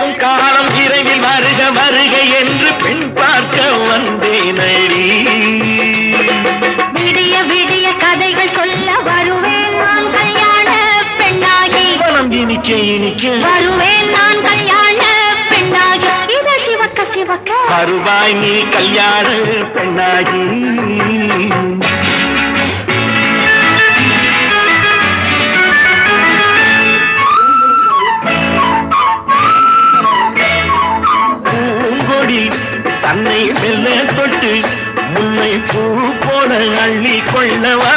கேட்கும் காலம் விரைவில் வருக வருக என்று பெண் பார்க்க வந்தேனடி. விடிய விடிய கதைகள் சொல்ல வருவேன் நான் கல்யாண பெண்ணாகி. மனம் இனிக்க இனிக்க வருவேன் நான் கல்யாண பெண்ணாகி. இத சிவக்க சிவக்க வருவாய் நீ கல்யாண பெண்ணாகி. தன்னை மெல்ல தொட்டு முல்லை பூ போல அள்ளி கொள்ளவா